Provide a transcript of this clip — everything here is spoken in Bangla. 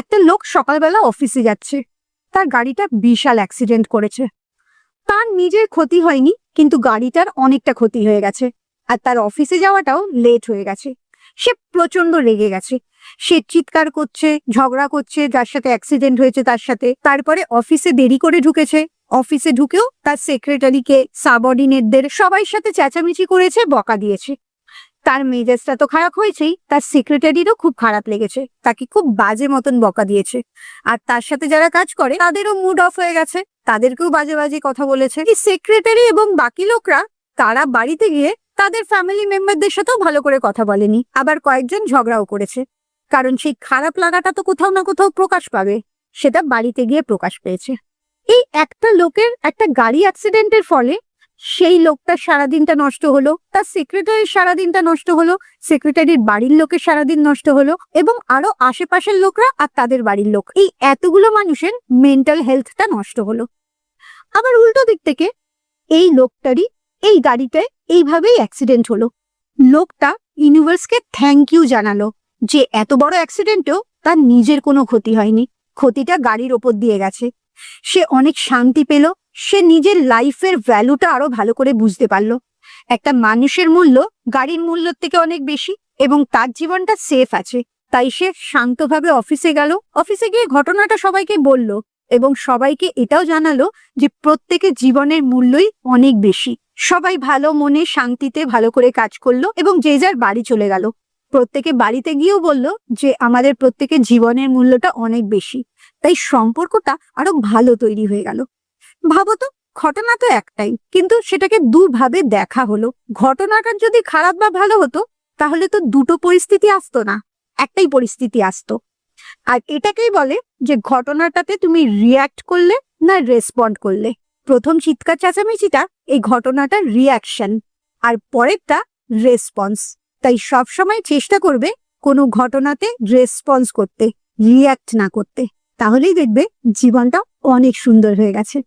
একটা লোক সকালবেলা অফিসে যাচ্ছে, তার গাড়িটা বিশাল অ্যাক্সিডেন্ট করেছে। তার নিজের ক্ষতি হয়নি, কিন্তু গাড়িটার অনেকটা ক্ষতি হয়ে গেছে, আর তার অফিসে যাওয়াটাও লেট হয়ে গেছে। সে প্রচন্ড রেগে গেছে, সে চিৎকার করছে, ঝগড়া করছে যার সাথে অ্যাক্সিডেন্ট হয়েছে তার সাথে। তারপরে অফিসে দেরি করে ঢুকেছে, অফিসে ঢুকেও তার সেক্রেটারিকে, সাবঅর্ডিনেটদের সবার সাথে চেঁচামেচি করেছে, বকা দিয়েছে। তার মেজাজটা তো খারাপ হয়েছেই, তার সেক্রেটারিরও খুব খারাপ লেগেছে, তাকে খুব বাজে মতন বকা দিয়েছে। আর তার সাথে যারা কাজ করে তাদেরও মুড অফ হয়ে গেছে, তাদেরকেও বাজে বাজে কথা বলেছে। এই সেক্রেটারি এবং বাকি লোকরা তারা বাড়িতে গিয়ে তাদের ফ্যামিলি মেম্বারদের সাথেও ভালো করে কথা বলেনি, আবার কয়েকজন ঝগড়াও করেছে। কারণ সেই খারাপ লাগাটা তো কোথাও না কোথাও প্রকাশ পাবে, সেটা বাড়িতে গিয়ে প্রকাশ পেয়েছে। এই একটা লোকের একটা গাড়ি অ্যাক্সিডেন্টের ফলে সেই লোকটার সারাদিনটা নষ্ট হলো, তার সেক্রেটারির সারাদিনটা নষ্ট হলো, সেক্রেটারির বাড়ির লোকের সারাদিন নষ্ট হলো, এবং আরো আশেপাশের লোকরা আর তাদের বাড়ির লোক, এই এতগুলো মানুষের মেন্টাল হেলথটা নষ্ট হলো। আবার উল্টো দিক থেকে এই লোকটারই এই গাড়িটায় এইভাবেই অ্যাক্সিডেন্ট হলো। লোকটা ইউনিভার্সকে থ্যাংক ইউ জানালো যে এত বড় অ্যাক্সিডেন্টেও তার নিজের কোনো ক্ষতি হয়নি, ক্ষতিটা গাড়ির ওপর দিয়ে গেছে। সে অনেক শান্তি পেল, সে নিজের লাইফের ভ্যালুটা আরো ভালো করে বুঝতে পারলো। একটা মানুষের মূল্য গাড়ির মূল্যের থেকে অনেক বেশি, এবং তার জীবনটা সেফ আছে। তাই সে শান্তভাবে অফিসে গেল, অফিসে গিয়ে ঘটনাটা সবাইকে বলল, এবং সবাইকে এটাও জানালো যে প্রত্যেকের জীবনের মূল্যই অনেক বেশি। সবাই ভালো মনে শান্তিতে ভালো করে কাজ করলো, এবং যে যার বাড়ি চলে গেল। প্রত্যেকে বাড়িতে গিয়েও বলল যে আমাদের প্রত্যেকের জীবনের মূল্যটা অনেক বেশি। তাই সম্পর্কটা আরো ভালো তৈরি হয়ে গেল। ভাবতো, ঘটনা তো একটাই, কিন্তু সেটাকে দুভাবে দেখা হলো। ঘটনাটা যদি খারাপ বা ভালো হতো তাহলে তো দুটো পরিস্থিতি আসতো না, একটাই পরিস্থিতি আসতো। আর এটাকেই বলে যে ঘটনাটাতে তুমি রিয়াক্ট করলে না রেসপন্ড করলে। প্রথম চিৎকার চেঁচামেচিটা এই ঘটনাটার রিয়াকশন, আর পরেরটা রেসপন্স। তাই সবসময় চেষ্টা করবে কোনো ঘটনাতে রেসপন্স করতে, রিয়াক্ট না করতে। তাহলেই দেখবে জীবনটা অনেক সুন্দর হয়ে গেছে।